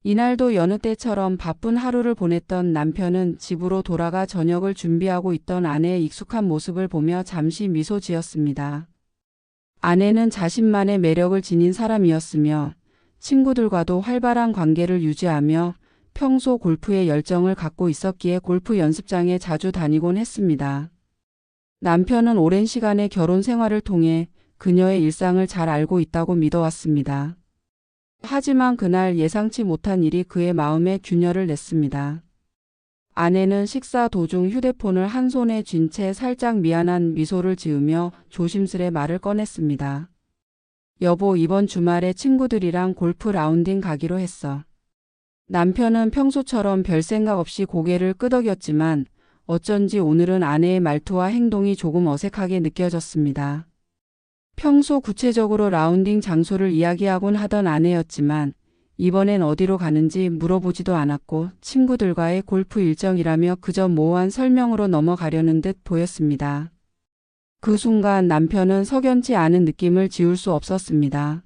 이날도 여느 때처럼 바쁜 하루를 보냈던 남편은 집으로 돌아가 저녁을 준비하고 있던 아내의 익숙한 모습을 보며 잠시 미소 지었습니다. 아내는 자신만의 매력을 지닌 사람이었으며 친구들과도 활발한 관계를 유지하며 평소 골프에 열정을 갖고 있었기에 골프 연습장에 자주 다니곤 했습니다. 남편은 오랜 시간의 결혼 생활을 통해 그녀의 일상을 잘 알고 있다고 믿어왔습니다. 하지만 그날 예상치 못한 일이 그의 마음에 균열을 냈습니다. 아내는 식사 도중 휴대폰을 한 손에 쥔 채 살짝 미안한 미소를 지으며 조심스레 말을 꺼냈습니다. 여보, 이번 주말에 친구들이랑 골프 라운딩 가기로 했어. 남편은 평소처럼 별 생각 없이 고개를 끄덕였지만 어쩐지 오늘은 아내의 말투와 행동이 조금 어색하게 느껴졌습니다. 평소 구체적으로 라운딩 장소를 이야기하곤 하던 아내였지만 이번엔 어디로 가는지 물어보지도 않았고 친구들과의 골프 일정이라며 그저 모호한 설명으로 넘어가려는 듯 보였습니다. 그 순간 남편은 석연치 않은 느낌을 지울 수 없었습니다.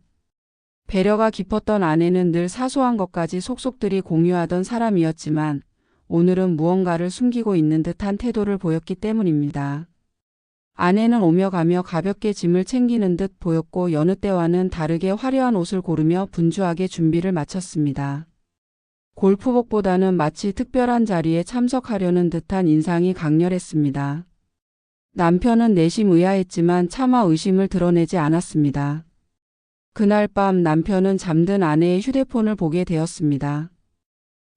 배려가 깊었던 아내는 늘 사소한 것까지 속속들이 공유하던 사람이었지만 오늘은 무언가를 숨기고 있는 듯한 태도를 보였기 때문입니다. 아내는 오며 가며 가볍게 짐을 챙기는 듯 보였고 여느 때와는 다르게 화려한 옷을 고르며 분주하게 준비를 마쳤습니다. 골프복보다는 마치 특별한 자리에 참석하려는 듯한 인상이 강렬했습니다. 남편은 내심 의아했지만 차마 의심을 드러내지 않았습니다. 그날 밤 남편은 잠든 아내의 휴대폰을 보게 되었습니다.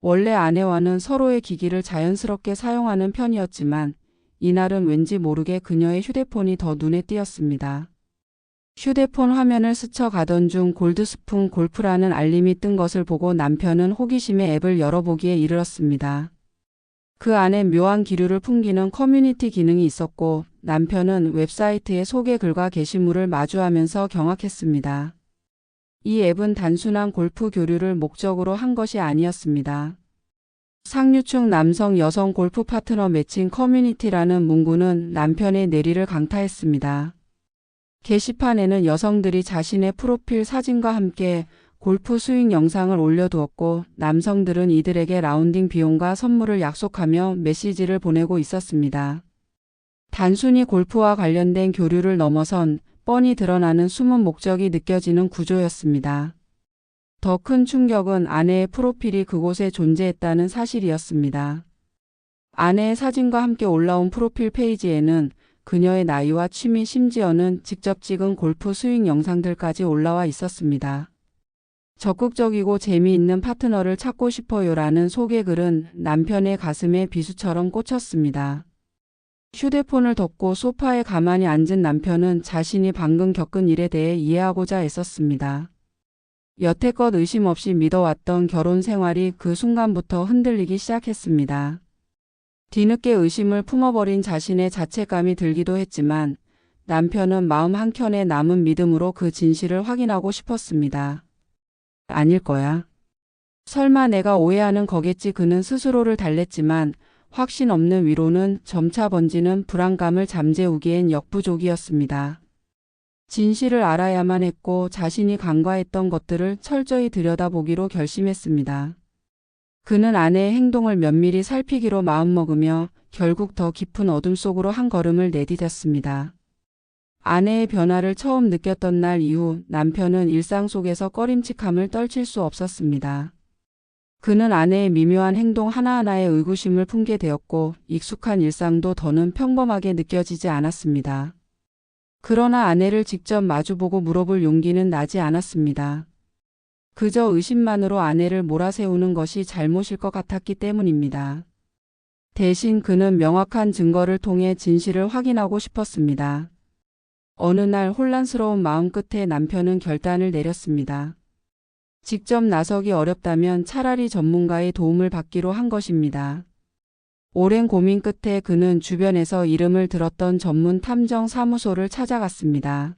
원래 아내와는 서로의 기기를 자연스럽게 사용하는 편이었지만 이날은 왠지 모르게 그녀의 휴대폰이 더 눈에 띄었습니다. 휴대폰 화면을 스쳐가던 중 골드스푼 골프라는 알림이 뜬 것을 보고 남편은 호기심에 앱을 열어보기에 이르렀습니다. 그 안에 묘한 기류를 풍기는 커뮤니티 기능이 있었고 남편은 웹사이트의 소개 글과 게시물을 마주하면서 경악했습니다. 이 앱은 단순한 골프 교류를 목적으로 한 것이 아니었습니다. 상류층 남성 여성 골프 파트너 매칭 커뮤니티라는 문구는 남편의 내리를 강타했습니다. 게시판에는 여성들이 자신의 프로필 사진과 함께 골프 스윙 영상을 올려두었고 남성들은 이들에게 라운딩 비용과 선물을 약속하며 메시지를 보내고 있었습니다. 단순히 골프와 관련된 교류를 넘어선 뻔히 드러나는 숨은 목적이 느껴지는 구조였습니다. 더 큰 충격은 아내의 프로필이 그곳에 존재했다는 사실이었습니다. 아내의 사진과 함께 올라온 프로필 페이지에는 그녀의 나이와 취미 심지어는 직접 찍은 골프 스윙 영상들까지 올라와 있었습니다. 적극적이고 재미있는 파트너를 찾고 싶어요라는 소개글은 남편의 가슴에 비수처럼 꽂혔습니다. 휴대폰을 덮고 소파에 가만히 앉은 남편은 자신이 방금 겪은 일에 대해 이해하고자 애썼습니다. 여태껏 의심 없이 믿어왔던 결혼 생활이 그 순간부터 흔들리기 시작했습니다. 뒤늦게 의심을 품어버린 자신의 자책감이 들기도 했지만 남편은 마음 한켠에 남은 믿음으로 그 진실을 확인하고 싶었습니다. 아닐 거야. 설마 내가 오해하는 거겠지. 그는 스스로를 달랬지만 확신 없는 위로는 점차 번지는 불안감을 잠재우기엔 역부족이었습니다. 진실을 알아야만 했고 자신이 간과했던 것들을 철저히 들여다보기로 결심했습니다. 그는 아내의 행동을 면밀히 살피기로 마음먹으며 결국 더 깊은 어둠 속으로 한 걸음을 내디뎠습니다. 아내의 변화를 처음 느꼈던 날 이후 남편은 일상 속에서 꺼림칙함을 떨칠 수 없었습니다. 그는 아내의 미묘한 행동 하나하나에 의구심을 품게 되었고 익숙한 일상도 더는 평범하게 느껴지지 않았습니다. 그러나 아내를 직접 마주보고 물어볼 용기는 나지 않았습니다. 그저 의심만으로 아내를 몰아세우는 것이 잘못일 것 같았기 때문입니다. 대신 그는 명확한 증거를 통해 진실을 확인하고 싶었습니다. 어느 날 혼란스러운 마음 끝에 남편은 결단을 내렸습니다. 직접 나서기 어렵다면 차라리 전문가의 도움을 받기로 한 것입니다. 오랜 고민 끝에 그는 주변에서 이름을 들었던 전문 탐정 사무소를 찾아갔습니다.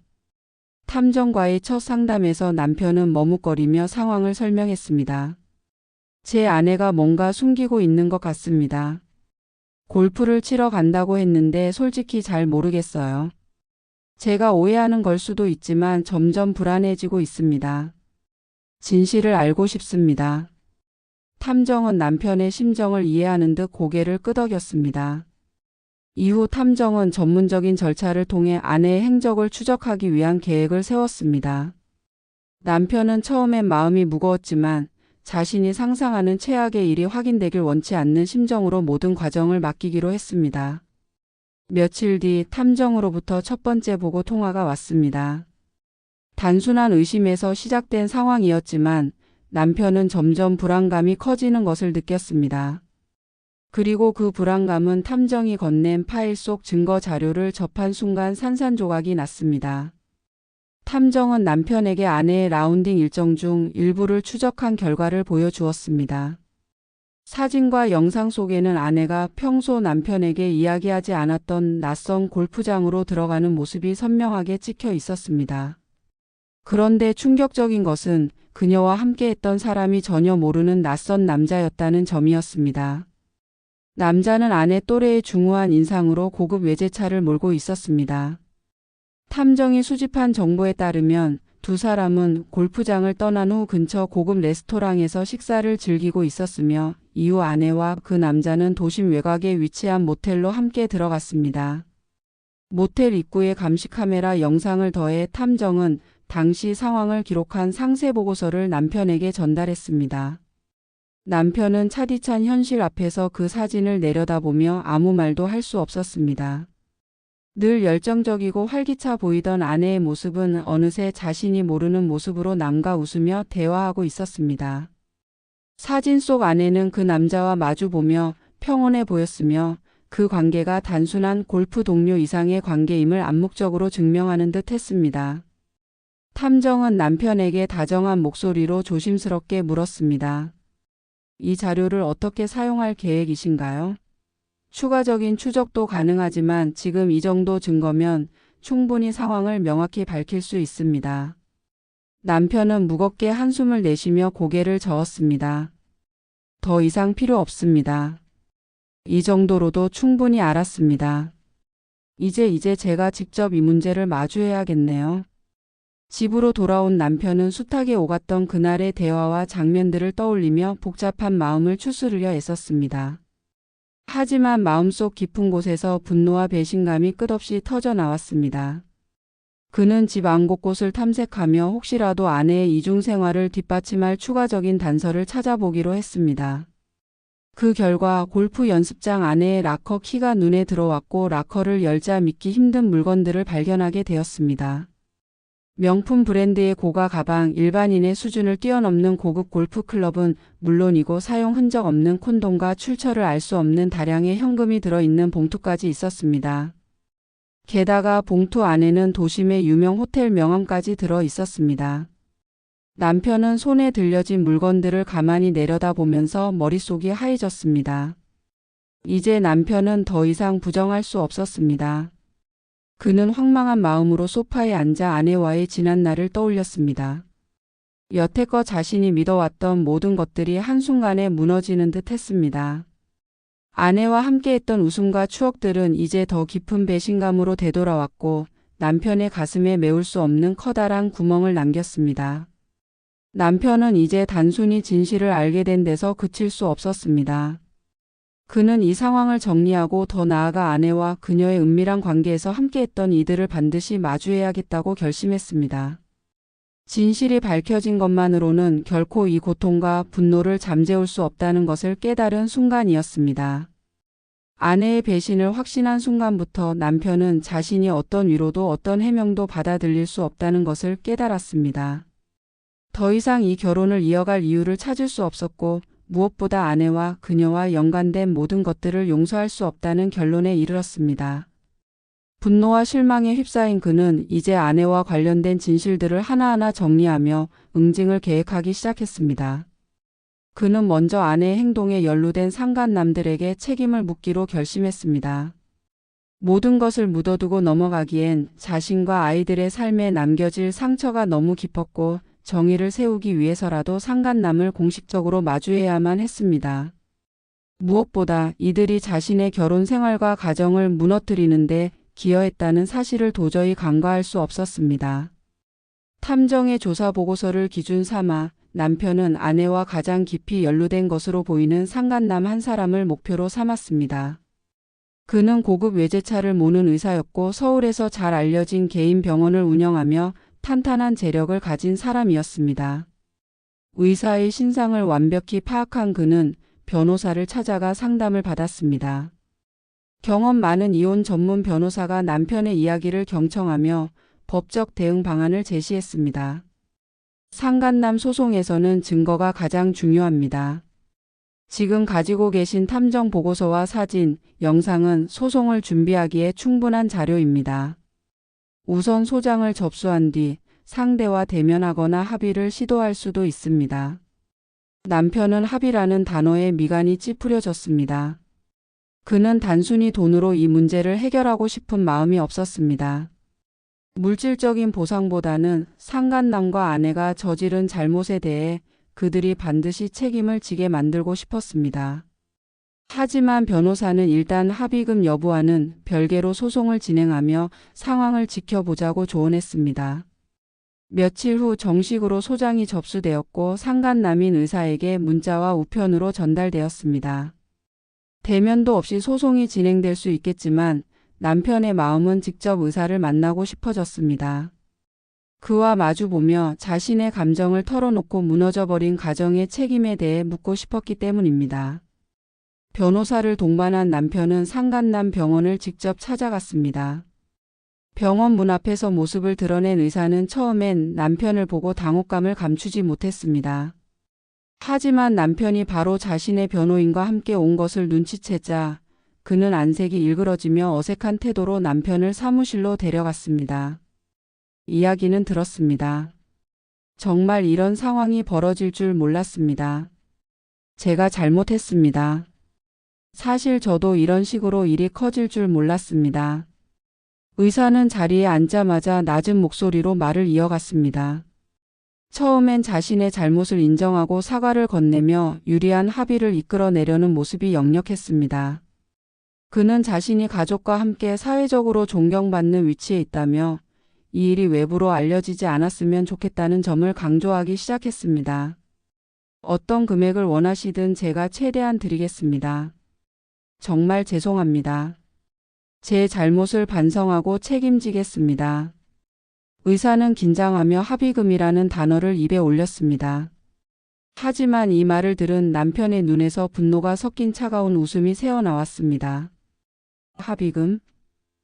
탐정과의 첫 상담에서 남편은 머뭇거리며 상황을 설명했습니다. 제 아내가 뭔가 숨기고 있는 것 같습니다. 골프를 치러 간다고 했는데 솔직히 잘 모르겠어요. 제가 오해하는 걸 수도 있지만 점점 불안해지고 있습니다. 진실을 알고 싶습니다. 탐정은 남편의 심정을 이해하는 듯 고개를 끄덕였습니다. 이후 탐정은 전문적인 절차를 통해 아내의 행적을 추적하기 위한 계획을 세웠습니다. 남편은 처음엔 마음이 무거웠지만 자신이 상상하는 최악의 일이 확인되길 원치 않는 심정으로 모든 과정을 맡기기로 했습니다. 며칠 뒤 탐정으로부터 첫 번째 보고 통화가 왔습니다. 단순한 의심에서 시작된 상황이었지만 남편은 점점 불안감이 커지는 것을 느꼈습니다. 그리고 그 불안감은 탐정이 건넨 파일 속 증거 자료를 접한 순간 산산조각이 났습니다. 탐정은 남편에게 아내의 라운딩 일정 중 일부를 추적한 결과를 보여주었습니다. 사진과 영상 속에는 아내가 평소 남편에게 이야기하지 않았던 낯선 골프장으로 들어가는 모습이 선명하게 찍혀 있었습니다. 그런데 충격적인 것은 그녀와 함께했던 사람이 전혀 모르는 낯선 남자였다는 점이었습니다. 남자는 아내 또래의 중후한 인상으로 고급 외제차를 몰고 있었습니다. 탐정이 수집한 정보에 따르면 두 사람은 골프장을 떠난 후 근처 고급 레스토랑에서 식사를 즐기고 있었으며 이후 아내와 그 남자는 도심 외곽에 위치한 모텔로 함께 들어갔습니다. 모텔 입구에 감시 카메라 영상을 더해 탐정은 당시 상황을 기록한 상세 보고서를 남편에게 전달했습니다. 남편은 차디찬 현실 앞에서 그 사진을 내려다보며 아무 말도 할 수 없었습니다. 늘 열정적이고 활기차 보이던 아내의 모습은 어느새 자신이 모르는 모습으로 남과 웃으며 대화하고 있었습니다. 사진 속 아내는 그 남자와 마주보며 평온해 보였으며 그 관계가 단순한 골프 동료 이상의 관계임을 암묵적으로 증명하는 듯 했습니다. 탐정은 남편에게 다정한 목소리로 조심스럽게 물었습니다. 이 자료를 어떻게 사용할 계획이신가요? 추가적인 추적도 가능하지만 지금 이 정도 증거면 충분히 상황을 명확히 밝힐 수 있습니다. 남편은 무겁게 한숨을 내쉬며 고개를 저었습니다. 더 이상 필요 없습니다. 이 정도로도 충분히 알았습니다. 이제 제가 직접 이 문제를 마주해야겠네요. 집으로 돌아온 남편은 숱하게 오갔던 그날의 대화와 장면들을 떠올리며 복잡한 마음을 추스르려 애썼습니다. 하지만 마음속 깊은 곳에서 분노와 배신감이 끝없이 터져 나왔습니다. 그는 집 안 곳곳을 탐색하며 혹시라도 아내의 이중 생활을 뒷받침할 추가적인 단서를 찾아보기로 했습니다. 그 결과 골프 연습장 안에 락커 키가 눈에 들어왔고 락커를 열자 믿기 힘든 물건들을 발견하게 되었습니다. 명품 브랜드의 고가 가방, 일반인의 수준을 뛰어넘는 고급 골프 클럽은 물론이고 사용 흔적 없는 콘돔과 출처를 알 수 없는 다량의 현금이 들어있는 봉투까지 있었습니다. 게다가 봉투 안에는 도심의 유명 호텔 명함까지 들어 있었습니다. 남편은 손에 들려진 물건들을 가만히 내려다보면서 머릿속이 하얘졌습니다. 이제 남편은 더 이상 부정할 수 없었습니다. 그는 황망한 마음으로 소파에 앉아 아내와의 지난날을 떠올렸습니다. 여태껏 자신이 믿어왔던 모든 것들이 한순간에 무너지는 듯 했습니다. 아내와 함께했던 웃음과 추억들은 이제 더 깊은 배신감으로 되돌아왔고 남편의 가슴에 메울 수 없는 커다란 구멍을 남겼습니다. 남편은 이제 단순히 진실을 알게 된 데서 그칠 수 없었습니다. 그는 이 상황을 정리하고 더 나아가 아내와 그녀의 은밀한 관계에서 함께했던 이들을 반드시 마주해야겠다고 결심했습니다. 진실이 밝혀진 것만으로는 결코 이 고통과 분노를 잠재울 수 없다는 것을 깨달은 순간이었습니다. 아내의 배신을 확신한 순간부터 남편은 자신이 어떤 위로도 어떤 해명도 받아들일 수 없다는 것을 깨달았습니다. 더 이상 이 결혼을 이어갈 이유를 찾을 수 없었고 무엇보다 아내와 그녀와 연관된 모든 것들을 용서할 수 없다는 결론에 이르렀습니다. 분노와 실망에 휩싸인 그는 이제 아내와 관련된 진실들을 하나하나 정리하며 응징을 계획하기 시작했습니다. 그는 먼저 아내의 행동에 연루된 상간남들에게 책임을 묻기로 결심했습니다. 모든 것을 묻어두고 넘어가기엔 자신과 아이들의 삶에 남겨질 상처가 너무 깊었고 정의를 세우기 위해서라도 상간남을 공식적으로 마주해야만 했습니다. 무엇보다 이들이 자신의 결혼 생활과 가정을 무너뜨리는데 기여했다는 사실을 도저히 간과할 수 없었습니다. 탐정의 조사 보고서를 기준 삼아 남편은 아내와 가장 깊이 연루된 것으로 보이는 상간남 한 사람을 목표로 삼았습니다. 그는 고급 외제차를 모는 의사였고 서울에서 잘 알려진 개인 병원을 운영하며 탄탄한 재력을 가진 사람이었습니다. 의사의 신상을 완벽히 파악한 그는 변호사를 찾아가 상담을 받았습니다. 경험 많은 이혼 전문 변호사가 남편의 이야기를 경청하며 법적 대응 방안을 제시했습니다. 상간남 소송에서는 증거가 가장 중요합니다. 지금 가지고 계신 탐정 보고서와 사진, 영상은 소송을 준비하기에 충분한 자료입니다. 우선 소장을 접수한 뒤 상대와 대면하거나 합의를 시도할 수도 있습니다. 남편은 합의라는 단어에 미간이 찌푸려졌습니다. 그는 단순히 돈으로 이 문제를 해결하고 싶은 마음이 없었습니다. 물질적인 보상보다는 상간남과 아내가 저지른 잘못에 대해 그들이 반드시 책임을 지게 만들고 싶었습니다. 하지만 변호사는 일단 합의금 여부와는 별개로 소송을 진행하며 상황을 지켜보자고 조언했습니다. 며칠 후 정식으로 소장이 접수되었고 상간남인 의사에게 문자와 우편으로 전달되었습니다. 대면도 없이 소송이 진행될 수 있겠지만 남편의 마음은 직접 의사를 만나고 싶어졌습니다. 그와 마주보며 자신의 감정을 털어놓고 무너져버린 가정의 책임에 대해 묻고 싶었기 때문입니다. 변호사를 동반한 남편은 상간남 병원을 직접 찾아갔습니다. 병원 문 앞에서 모습을 드러낸 의사는 처음엔 남편을 보고 당혹감을 감추지 못했습니다. 하지만 남편이 바로 자신의 변호인과 함께 온 것을 눈치채자 그는 안색이 일그러지며 어색한 태도로 남편을 사무실로 데려갔습니다. 이야기는 들었습니다. 정말 이런 상황이 벌어질 줄 몰랐습니다. 제가 잘못했습니다. 사실 저도 이런 식으로 일이 커질 줄 몰랐습니다. 의사는 자리에 앉자마자 낮은 목소리로 말을 이어갔습니다. 처음엔 자신의 잘못을 인정하고 사과를 건네며 유리한 합의를 이끌어내려는 모습이 역력했습니다. 그는 자신이 가족과 함께 사회적으로 존경받는 위치에 있다며 이 일이 외부로 알려지지 않았으면 좋겠다는 점을 강조하기 시작했습니다. 어떤 금액을 원하시든 제가 최대한 드리겠습니다. 정말 죄송합니다. 제 잘못을 반성하고 책임지겠습니다. 의사는 긴장하며 합의금이라는 단어를 입에 올렸습니다. 하지만 이 말을 들은 남편의 눈에서 분노가 섞인 차가운 웃음이 새어나왔습니다. 합의금?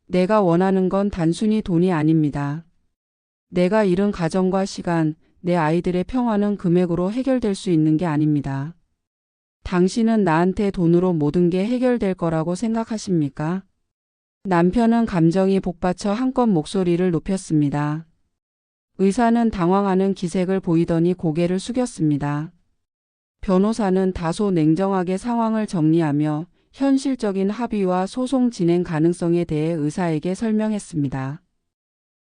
내가 원하는 건 단순히 돈이 아닙니다. 내가 잃은 가정과 시간, 내 아이들의 평화는 금액으로 해결될 수 있는 게 아닙니다. 당신은 나한테 돈으로 모든 게 해결될 거라고 생각하십니까? 남편은 감정이 복받쳐 한껏 목소리를 높였습니다. 의사는 당황하는 기색을 보이더니 고개를 숙였습니다. 변호사는 다소 냉정하게 상황을 정리하며 현실적인 합의와 소송 진행 가능성에 대해 의사에게 설명했습니다.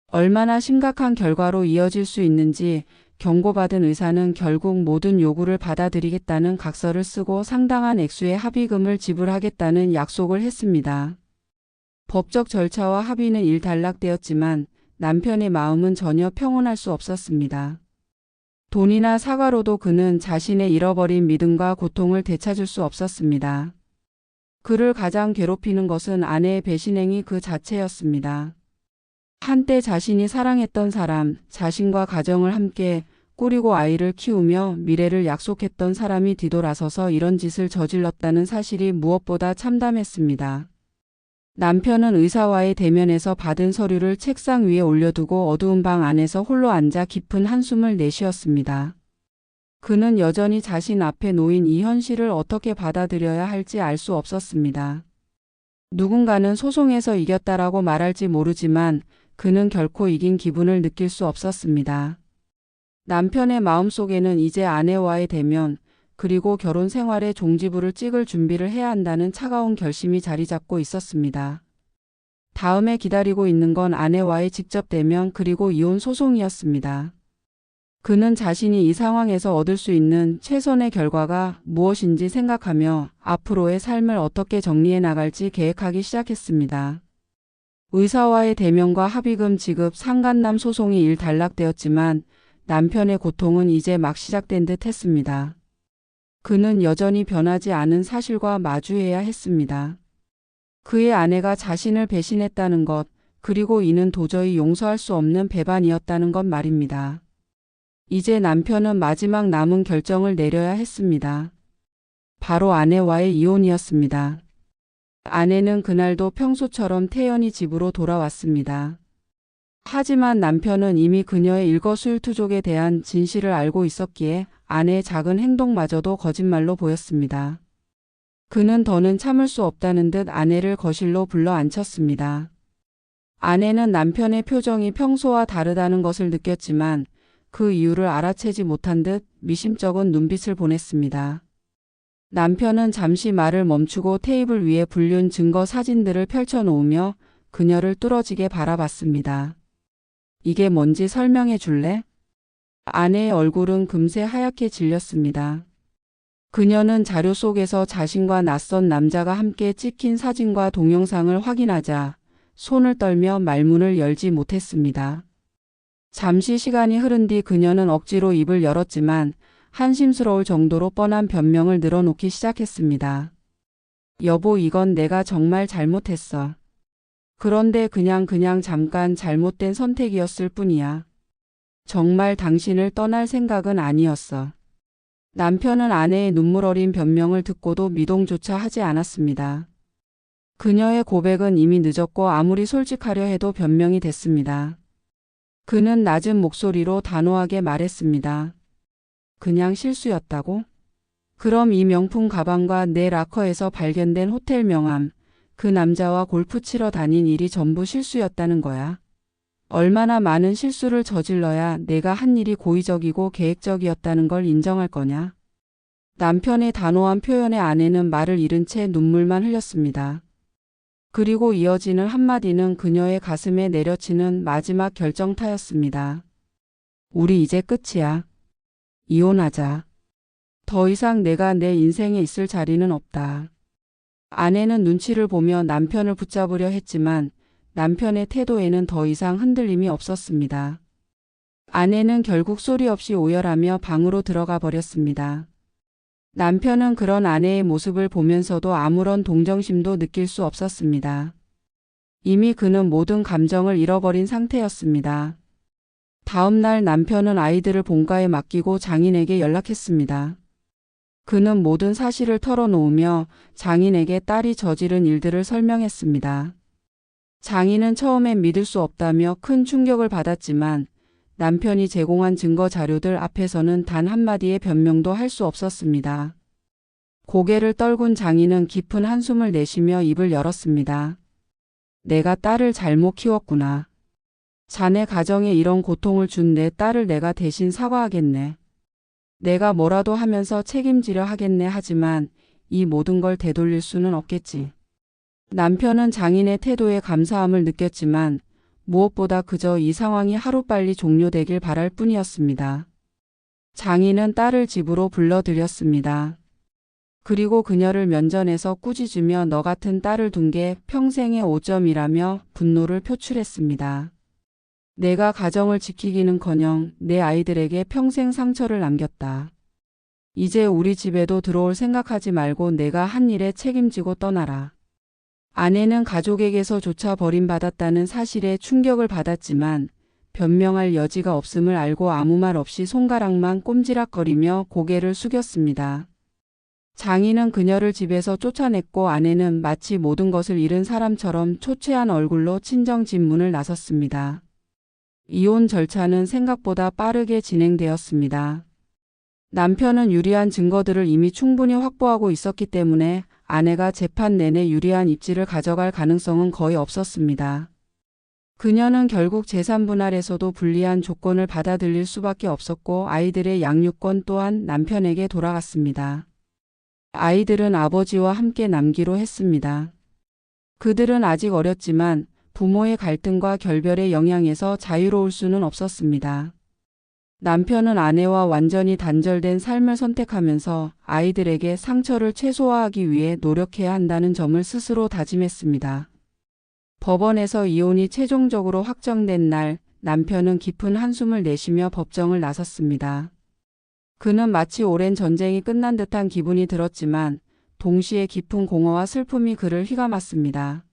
얼마나 심각한 결과로 이어질 수 있는지 경고받은 의사는 결국 모든 요구를 받아들이겠다는 각서를 쓰고 상당한 액수의 합의금을 지불하겠다는 약속을 했습니다. 법적 절차와 합의는 일단락되었지만 남편의 마음은 전혀 평온할 수 없었습니다. 돈이나 사과로도 그는 자신의 잃어버린 믿음과 고통을 되찾을 수 없었습니다. 그를 가장 괴롭히는 것은 아내의 배신행위 그 자체였습니다. 한때 자신이 사랑했던 사람, 자신과 가정을 함께 꾸리고 아이를 키우며 미래를 약속했던 사람이 뒤돌아서서 이런 짓을 저질렀다는 사실이 무엇보다 참담했습니다. 남편은 의사와의 대면에서 받은 서류를 책상 위에 올려두고 어두운 방 안에서 홀로 앉아 깊은 한숨을 내쉬었습니다. 그는 여전히 자신 앞에 놓인 이 현실을 어떻게 받아들여야 할지 알 수 없었습니다. 누군가는 소송에서 이겼다라고 말할지 모르지만 그는 결코 이긴 기분을 느낄 수 없었습니다. 남편의 마음속에는 이제 아내와의 대면, 그리고 결혼 생활의 종지부를 찍을 준비를 해야 한다는 차가운 결심이 자리 잡고 있었습니다. 다음에 기다리고 있는 건 아내와의 직접 대면 그리고 이혼 소송이었습니다. 그는 자신이 이 상황에서 얻을 수 있는 최선의 결과가 무엇인지 생각하며 앞으로의 삶을 어떻게 정리해 나갈지 계획하기 시작했습니다. 의사와의 대면과 합의금 지급 상간남 소송이 일단락되었지만 남편의 고통은 이제 막 시작된 듯 했습니다. 그는 여전히 변하지 않은 사실과 마주해야 했습니다. 그의 아내가 자신을 배신했다는 것, 그리고 이는 도저히 용서할 수 없는 배반이었다는 것 말입니다. 이제 남편은 마지막 남은 결정을 내려야 했습니다. 바로 아내와의 이혼이었습니다. 아내는 그날도 평소처럼 태연히 집으로 돌아왔습니다. 하지만 남편은 이미 그녀의 일거수일투족에 대한 진실을 알고 있었기에 아내의 작은 행동마저도 거짓말로 보였습니다. 그는 더는 참을 수 없다는 듯 아내를 거실로 불러 앉혔습니다. 아내는 남편의 표정이 평소와 다르다는 것을 느꼈지만 그 이유를 알아채지 못한 듯 미심쩍은 눈빛을 보냈습니다. 남편은 잠시 말을 멈추고 테이블 위에 불륜 증거 사진들을 펼쳐놓으며 그녀를 뚫어지게 바라봤습니다. 이게 뭔지 설명해 줄래? 아내의 얼굴은 금세 하얗게 질렸습니다. 그녀는 자료 속에서 자신과 낯선 남자가 함께 찍힌 사진과 동영상을 확인하자 손을 떨며 말문을 열지 못했습니다. 잠시 시간이 흐른 뒤 그녀는 억지로 입을 열었지만 한심스러울 정도로 뻔한 변명을 늘어놓기 시작했습니다. 여보, 이건 내가 정말 잘못했어. 그런데 그냥 잠깐 잘못된 선택이었을 뿐이야. 정말 당신을 떠날 생각은 아니었어. 남편은 아내의 눈물 어린 변명을 듣고도 미동조차 하지 않았습니다. 그녀의 고백은 이미 늦었고 아무리 솔직하려 해도 변명이 됐습니다. 그는 낮은 목소리로 단호하게 말했습니다. 그냥 실수였다고? 그럼 이 명품 가방과 내 라커에서 발견된 호텔 명함, 그 남자와 골프 치러 다닌 일이 전부 실수였다는 거야. 얼마나 많은 실수를 저질러야 내가 한 일이 고의적이고 계획적이었다는 걸 인정할 거냐? 남편의 단호한 표현에 아내는 말을 잃은 채 눈물만 흘렸습니다. 그리고 이어지는 한마디는 그녀의 가슴에 내려치는 마지막 결정타였습니다. 우리 이제 끝이야. 이혼하자. 더 이상 내가 내 인생에 있을 자리는 없다. 아내는 눈치를 보며 남편을 붙잡으려 했지만 남편의 태도에는 더 이상 흔들림이 없었습니다. 아내는 결국 소리 없이 오열하며 방으로 들어가 버렸습니다. 남편은 그런 아내의 모습을 보면서도 아무런 동정심도 느낄 수 없었습니다. 이미 그는 모든 감정을 잃어버린 상태였습니다. 다음 날 남편은 아이들을 본가에 맡기고 장인에게 연락했습니다. 그는 모든 사실을 털어놓으며 장인에게 딸이 저지른 일들을 설명했습니다. 장인은 처음엔 믿을 수 없다며 큰 충격을 받았지만 남편이 제공한 증거 자료들 앞에서는 단 한마디의 변명도 할 수 없었습니다. 고개를 떨군 장인은 깊은 한숨을 내쉬며 입을 열었습니다. 내가 딸을 잘못 키웠구나. 자네 가정에 이런 고통을 준 내 딸을 내가 대신 사과하겠네. 내가 뭐라도 하면서 책임지려 하겠네. 하지만 이 모든 걸 되돌릴 수는 없겠지. 남편은 장인의 태도에 감사함을 느꼈지만 무엇보다 그저 이 상황이 하루빨리 종료되길 바랄 뿐이었습니다. 장인은 딸을 집으로 불러들였습니다. 그리고 그녀를 면전에서 꾸짖으며 너 같은 딸을 둔 게 평생의 오점이라며 분노를 표출했습니다. 내가 가정을 지키기는커녕 내 아이들에게 평생 상처를 남겼다. 이제 우리 집에도 들어올 생각하지 말고 내가 한 일에 책임지고 떠나라. 아내는 가족에게서조차 버림받았다는 사실에 충격을 받았지만 변명할 여지가 없음을 알고 아무 말 없이 손가락만 꼼지락거리며 고개를 숙였습니다. 장인은 그녀를 집에서 쫓아냈고 아내는 마치 모든 것을 잃은 사람처럼 초췌한 얼굴로 친정 집문을 나섰습니다. 이혼 절차는 생각보다 빠르게 진행되었습니다. 남편은 유리한 증거들을 이미 충분히 확보하고 있었기 때문에 아내가 재판 내내 유리한 입지를 가져갈 가능성은 거의 없었습니다. 그녀는 결국 재산 분할에서도 불리한 조건을 받아들일 수밖에 없었고 아이들의 양육권 또한 남편에게 돌아갔습니다. 아이들은 아버지와 함께 남기로 했습니다. 그들은 아직 어렸지만 부모의 갈등과 결별의 영향에서 자유로울 수는 없었습니다. 남편은 아내와 완전히 단절된 삶을 선택하면서 아이들에게 상처를 최소화하기 위해 노력해야 한다는 점을 스스로 다짐했습니다. 법원에서 이혼이 최종적으로 확정된 날 남편은 깊은 한숨을 내쉬며 법정을 나섰습니다. 그는 마치 오랜 전쟁이 끝난 듯한 기분이 들었지만 동시에 깊은 공허와 슬픔이 그를 휘감았습니다.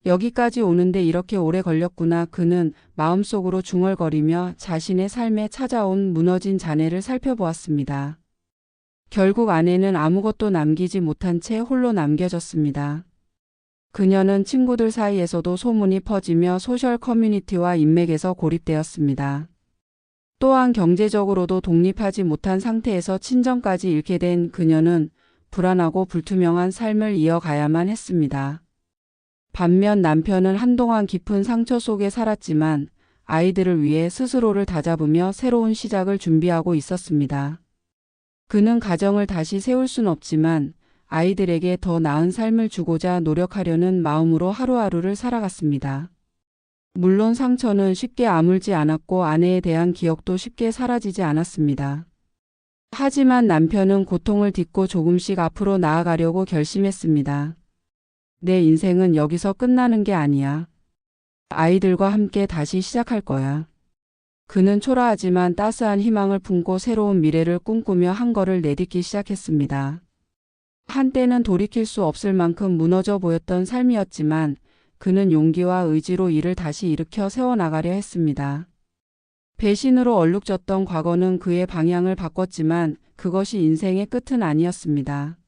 여기까지 오는데 이렇게 오래 걸렸구나. 그는 마음속으로 중얼거리며 자신의 삶에 찾아온 무너진 잔해를 살펴보았습니다. 결국 아내는 아무것도 남기지 못한 채 홀로 남겨졌습니다. 그녀는 친구들 사이에서도 소문이 퍼지며 소셜 커뮤니티와 인맥에서 고립되었습니다. 또한 경제적으로도 독립하지 못한 상태에서 친정까지 잃게 된 그녀는 불안하고 불투명한 삶을 이어가야만 했습니다. 반면 남편은 한동안 깊은 상처 속에 살았지만 아이들을 위해 스스로를 다잡으며 새로운 시작을 준비하고 있었습니다. 그는 가정을 다시 세울 순 없지만 아이들에게 더 나은 삶을 주고자 노력하려는 마음으로 하루하루를 살아갔습니다. 물론 상처는 쉽게 아물지 않았고 아내에 대한 기억도 쉽게 사라지지 않았습니다. 하지만 남편은 고통을 딛고 조금씩 앞으로 나아가려고 결심했습니다. 내 인생은 여기서 끝나는 게 아니야. 아이들과 함께 다시 시작할 거야. 그는 초라하지만 따스한 희망을 품고 새로운 미래를 꿈꾸며 한 걸을 내딛기 시작했습니다. 한때는 돌이킬 수 없을 만큼 무너져 보였던 삶이었지만 그는 용기와 의지로 이를 다시 일으켜 세워나가려 했습니다. 배신으로 얼룩졌던 과거는 그의 방향을 바꿨지만 그것이 인생의 끝은 아니었습니다.